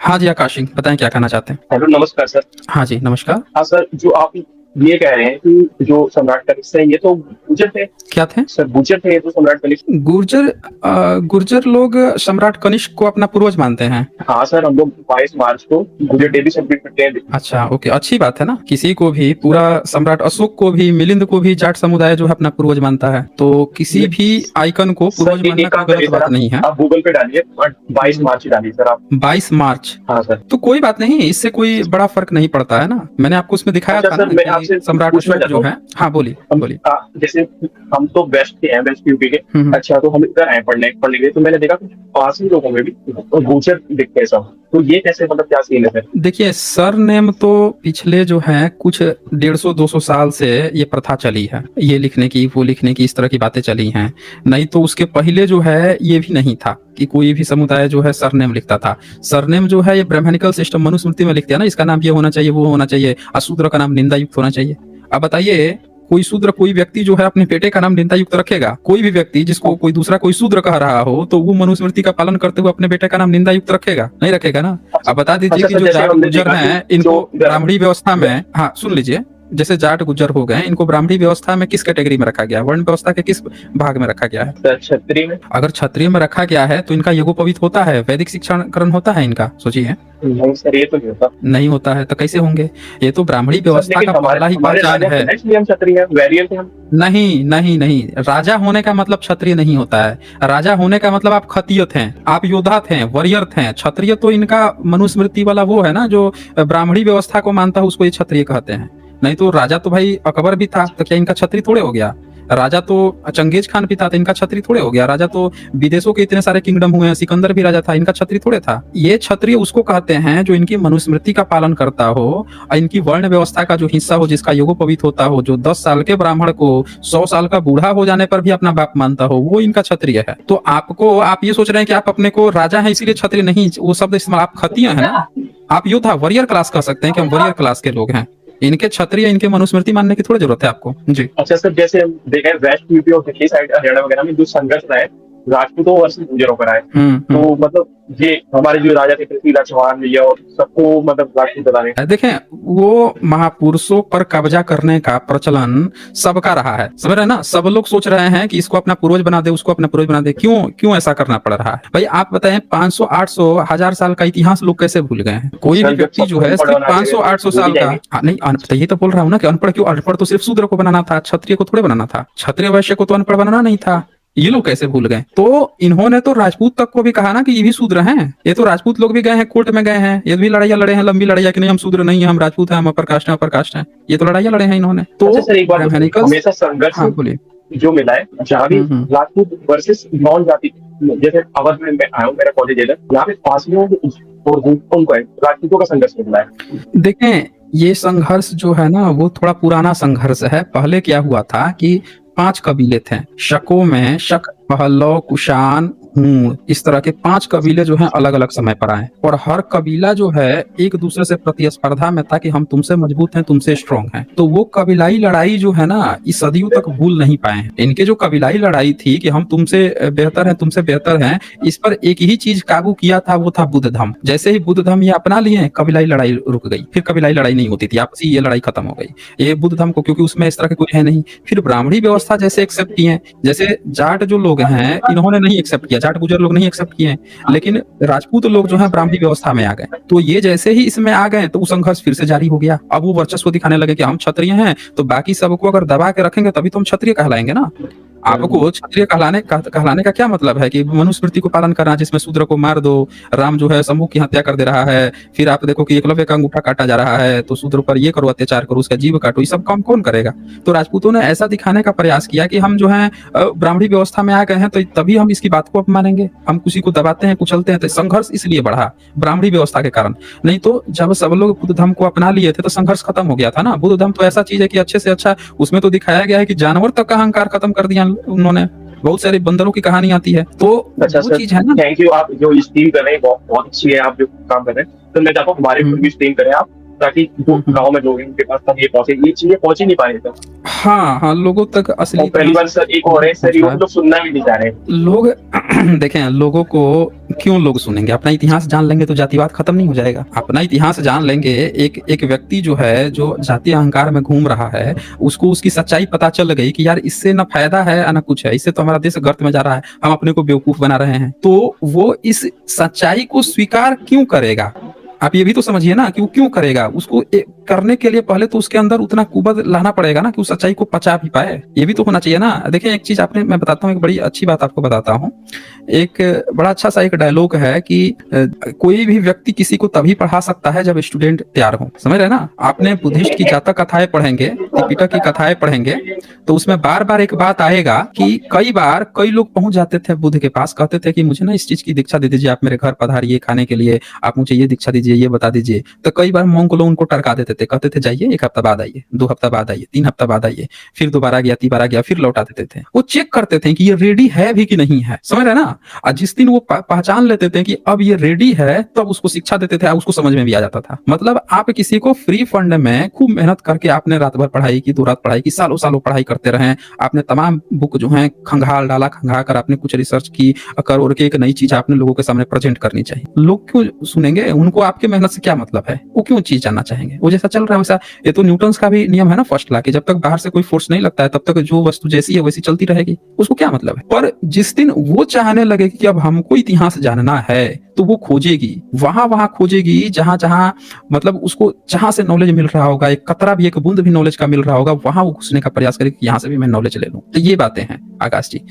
हाँ जी, आकाश सिंह बताएँ क्या कहना चाहते हैं? हेलो, नमस्कार सर। हाँ जी, नमस्कार। हाँ सर, जो आप ये कह रहे हैं कि जो सम्राट कनिष्क है, ये तो गुर्जर थे। क्या थे? सर, गुर्जर थे ये तो सम्राट कनिष्क। गुर्जर गुर्जर लोग सम्राट कनिष्क को अपना पूर्वज मानते हैं। हाँ सर, हम लोग 22 मार्च को गुर्जर डे भी सेलिब्रेट करते हैं। अच्छा, ओके, अच्छी बात है ना। किसी को भी पूरा सम्राट अशोक को भी, मिलिंद को भी जाट समुदाय जो है अपना पूर्वज मानता है। तो किसी भी आइकन को सर, पूर्वज मानना एक काम कोई करिए गलत सर, बात नहीं है। आप गूगल पे डालिए, 22 मार्च ही डालिए सर आप। 22 मार्च। हाँ सर। तो कोई बात नहीं, इससे कोई बड़ा फर्क नहीं पड़ता है ना। मैंने आपको उसमें दिखाया अच्छा था सर, ना मैं कि आपसे सम्राट पूछना अशोक चाहता जो हूँ। है। हाँ, बोलिए बोलिए। जैसे हम तो वेस्ट के हैं, वेस्ट यूपी के। अच्छा, तो हम इधर आए पढ़ने पढ़ने के लिए, तो मैंने देखा कि पास ही लोगों में भी गुर्जर दिखते हैं सब। तो ये कैसे, मतलब क्या सीन है सर? देखिए, सरनेम तो पिछले जो है कुछ 150-200 साल से ये प्रथा चली है, ये लिखने की, वो लिखने की, इस तरह की बातें चली हैं। नहीं तो उसके पहले जो है ये भी नहीं था कि कोई भी समुदाय जो है सरनेम लिखता था। सरनेम जो है ये ब्राह्मणिकल सिस्टम मनुस्मृति में लिखते हैं ना, इसका नाम ये होना चाहिए, वो होना चाहिए, अशूद्र का नाम निंदा युक्त होना चाहिए। अब बताइए, कोई शूद्र, कोई व्यक्ति जो है अपने बेटे का नाम निंदा युक्त रखेगा? कोई भी व्यक्ति जिसको कोई दूसरा कोई शूद्र कह रहा हो तो वो मनुस्मृति का पालन करते हुए अपने बेटे का नाम निंदा युक्त रखेगा? नहीं रखेगा ना। अब बता दीजिए अच्छा कि सर, जो जैसे जाट हमने गुज्जर देखा कि हैं इनको जो ब्राह्मणी व्यवस्था में, हाँ सुन लीजिए, जैसे जाट गुज्जर हो गए, इनको ब्राह्मणी व्यवस्था में किस कैटेगरी में रखा गया, वर्ण व्यवस्था के किस भाग में रखा गया है? सर क्षत्रिय में। अगर क्षत्रिय में रखा गया है तो इनका यज्ञोपवीत होता है, वैदिक शिक्षाकरण होता है इनका, सोचिए। नहीं सर, ये तो नहीं होता। नहीं होता है तो कैसे होंगे? ये तो ब्राह्मणी सर व्यवस्था लेकिन का पहला ही हमारे पहचान राजा थे है। ना, इसलिए हम क्षत्रिय हैं, वैरियल थे हम। नहीं नहीं नहीं, राजा होने का मतलब क्षत्रिय नहीं होता है। राजा होने का मतलब आप खतीय थे, आप योद्धा थे, वॉरियर थे। क्षत्रिय तो इनका मनुस्मृति वाला वो है ना, जो ब्राह्मणी व्यवस्था को मानता है, उसको ये क्षत्रिय कहते हैं। नहीं तो राजा तो भाई अकबर भी था, तो क्या इनका क्षत्रिय थोड़े हो गया? राजा तो चंगेज खान भी था, तो इनका क्षत्रिय थोड़े हो गया? राजा तो विदेशों के इतने सारे किंगडम हुए हैं, सिकंदर भी राजा था, इनका क्षत्रिय थोड़े था? ये क्षत्रिय उसको कहते हैं जो इनकी मनुस्मृति का पालन करता हो और इनकी वर्ण व्यवस्था का जो हिस्सा हो, जिसका यज्ञोपवीत होता हो, जो 10 साल के ब्राह्मण को 100 साल का बूढ़ा हो जाने पर भी अपना बाप मानता हो, वो इनका क्षत्रिय है। तो आपको, आप ये सोच रहे हैं कि आप अपने को राजा है इसीलिए क्षत्रिय, नहीं, वो शब्द इस्तेमाल, आप खतीय है ना, आप योद्धा, वॉरियर क्लास कह सकते हैं कि हम वॉरियर क्लास के लोग हैं। इनके क्षत्रिय, इनके मनुस्मृति मानने की थोड़ी जरूरत है आपको जी। अच्छा सर, जैसे हम देखें वेस्ट यूपी और दिल्ली साइड, हरियाणा वगैरह में जो संघर्ष रहा है राजपूतों वर्सेस गुर्जरों का रहा है, तो मतलब ये हमारे जो राजा थे पृथ्वीराज चौहान भैया और सबको मतलब राजपूत बता रहे हैं। देखें, वो महापुरुषों पर कब्जा करने का प्रचलन सबका रहा है, समझ रहे हैं ना। सब लोग सोच रहे हैं कि इसको अपना पूर्वज बना दे, उसको अपना पूर्वज बना दे। क्यों क्यों ऐसा करना पड़ रहा है भाई? आप बताएं, 500, 800, 1000 साल का इतिहास लोग कैसे भूल गए हैं? कोई भी व्यक्ति जो है सिर्फ 500, 800 साल का, नहीं अनपढ़, ये तो बोल रहा हूँ ना कि अनपढ़ क्यों? अनपढ़ तो सिर्फ शूद्र को बनाना था, क्षत्रिय को थोड़े बनाना था। क्षत्रिय वैश्य को तो अनपढ़ बनाना नहीं था। ये लोग कैसे भूल गए? तो इन्होंने तो राजपूत तक को भी कहा ना कि ये भी शूद्र हैं। ये तो राजपूत लोग भी गए हैं, कोर्ट में गए हैं, ये भी लड़ाइयां लड़े हैं, लंबी लड़ाइयां, कि नहीं हम शूद्र नहीं है, हम राजपूत हैं, हम अपर कास्ट हैं, अपर कास्ट हैं। ये तो लड़ाइयां लड़े हैं इन्होंने। तो अच्छा सर, एक बात ब्राह्मणिकल, हमेशा संघर्ष हाँ बोलिए। जो मिला है जहाँ भी राजपूत वर्सेस नॉन जाति, जैसे अवध में मैं आया हूँ, मेरा कॉलेज है, यहाँ पे पासियों और उनको राजपूतों का संघर्ष मिला है। देखें, ये संघर्ष जो है ना वो थोड़ा पुराना संघर्ष है। पहले क्या हुआ था कि 5 कबीले थे, शकों में शक, पहलव, कुषाण, हूण, इस तरह के 5 कबीले जो हैं अलग अलग समय पर आए, और हर कबीला जो है एक दूसरे से प्रतिस्पर्धा में था कि हम तुमसे मजबूत हैं, तुमसे स्ट्रॉन्ग हैं। तो वो कबीलाई लड़ाई जो है ना, इस सदियों तक भूल नहीं पाए हैं। इनके जो कबीलाई लड़ाई थी कि हम तुमसे बेहतर हैं, तुमसे बेहतर हैं, इस पर एक ही चीज काबू किया था, वो था बुद्ध धर्म। जैसे ही बुद्ध धर्म ये अपना लिए, कबीलाई लड़ाई रुक गई, फिर कबीलाई लड़ाई नहीं होती थी, आपसी ये लड़ाई खत्म हो गई ये बुद्ध धर्म को, क्योंकि उसमें इस तरह के कोई है नहीं। फिर ब्राह्मणी व्यवस्था जैसे एक्सेप्ट किए, जैसे जाट जो लोग हैं इन्होंने नहीं एक्सेप्ट किया, जाट गुजर लोग नहीं एक्सेप्ट किए, लेकिन राजपूत लोग जो है ब्राह्मणी व्यवस्था में आ गए। तो ये जैसे ही इसमें आ गए तो वो संघर्ष फिर से जारी हो गया। अब वो वर्चस्व दिखाने लगे कि हम क्षत्रिय हैं, तो बाकी सबको अगर दबा के रखेंगे तभी तो हम क्षत्रिय कहलाएंगे ना। आपको क्षत्रिय कहलाने का क्या मतलब है? कि मनुस्मृति को पालन करना, जिसमें शूद्र को मार दो, राम जो है समूह की हत्या कर दे रहा है, फिर आप देखो कि एकलव्य का अंगूठा काटा जा रहा है, तो शूद्र पर ये करो, अत्याचार करो, उसका जीव काटो, ये सब काम कौन करेगा? तो राजपूतों ने ऐसा दिखाने का प्रयास किया कि हम जो है ब्राह्मणी व्यवस्था में आ गए हैं, तो तभी हम इसकी बात को अपमानेंगे, हम किसी को दबाते हैं, कुचलते हैं। तो संघर्ष इसलिए बढ़ा ब्राह्मणी व्यवस्था के कारण। नहीं तो जब सब लोग बुद्ध धर्म को अपना लिए थे तो संघर्ष खत्म हो गया था ना। बुद्ध धर्म तो ऐसा चीज है कि अच्छे से अच्छा उसमें तो दिखाया गया है कि जानवर तक का अहंकार खत्म कर दिया उन्होंने। बहुत सारे बंदरों की कहानी आती है। तो अच्छा वो चीज है ना। थैंक यू, आप जो स्ट्रीम कर रहे हैं बहुत अच्छी है, आप जो काम कर रहे हैं, तो मैं चाहता हूँ हमारे भी स्ट्रीम करें आप, ताकि जो गाँव में लोग हैं उनके पास तक ये पहुंचे, ये चीजें पहुंच ही नहीं पा रही थी। हाँ हाँ, लोगों तक असली और पहली बार सर एक और है सर, ये लोग सुनना भी नहीं चाह रहे लोग। देखें, लोगों को क्यों लोग सुनेंगे? अपना इतिहास जान लेंगे तो जातिवाद खत्म नहीं हो जाएगा। अपना इतिहास जान लेंगे, एक व्यक्ति जो है, जो जातीय अहंकार में घूम रहा है, उसको उसकी सच्चाई पता चल गई कि यार इससे ना फायदा है ना कुछ है, इससे तो हमारा देश गर्त में जा रहा है, हम अपने को बेवकूफ बना रहे हैं, तो वो इस सच्चाई को स्वीकार क्यों करेगा? आप ये भी तो समझिए ना कि वो क्यों करेगा। उसको करने के लिए पहले तो उसके अंदर उतना कुबत लाना पड़ेगा ना कि उस सच्चाई को पचा भी पाए। ये भी तो होना चाहिए ना। देखिए, एक चीज आपने, मैं बताता हूँ, एक बड़ी अच्छी बात आपको बताता हूँ। एक बड़ा अच्छा सा एक डायलॉग है कि कोई भी व्यक्ति किसी को तभी पढ़ा सकता है जब स्टूडेंट तैयार हो। समझ रहे ना? आपने बुद्धिस्ट की जातक कथाएं पढ़ेंगे, त्रिपिटक की कथाएं पढ़ेंगे, तो उसमें बार बार एक बात आएगा कि कई बार कई लोग पहुंच जाते थे बुद्ध के पास, कहते थे कि मुझे ना इस चीज की दीक्षा दे दीजिए, आप मेरे घर पधारिए खाने के लिए, आप मुझे ये दीक्षा दीजिए, ये बता दीजिए। तो कई बार मोंग लोग उनको टरका देते थे, कहते थे जाइए 1 हफ्ता बाद आइए, 2 हफ्ता बाद आइए, 3 हफ्ता बाद आइए, फिर दोबारा गया, 3 बार गया, फिर लौटा देते थे। वो चेक करते थे कि ये रेडी है भी कि नहीं है। समझ रहे ना? और जिस दिन वो पहचान लेते थे कि अब ये रेडी है, तब उसको शिक्षा देते थे, उसको समझ में भी आ जाता था। मतलब आप किसी को फ्री फंड में खूब मेहनत करके आपने रात भर पढ़ाई की, 2 रात पढ़ाई की, सालों सालों पढ़ाई करते रहे, आपने तमाम बुक जो है खंगाल डाला, खंगा कर आपने कुछ रिसर्च की, कर और के एक नई चीज आपने लोगों के सामने प्रेजेंट करनी चाहिए। लोग क्यों सुनेंगे? उनको आपके मेहनत से क्या मतलब है? वो क्यों चीज जानना चाहेंगे? वो जैसा चल रहा है वैसा। ये तो न्यूटन का भी नियम है ना, फर्स्ट लॉ, कि जब तक बाहर से कोई फोर्स नहीं लगता है तब तक जो वस्तु जैसी है वैसी चलती रहेगी। उसको क्या मतलब है? पर जिस दिन वो चाहने लगे कि अब हमको इतिहास जानना है, तो वो खोजेगी, वहां खोजेगी जहां जहां मतलब उसको जहां से नॉलेज मिल रहा होगा, एक कतरा भी, एक बूंद भी नॉलेज का मिल रहा होगा, वहां वो घुसने का प्रयास करेगी कि यहां से भी मैं नॉलेज ले लूं। तो ये बातें हैं आकाश जी।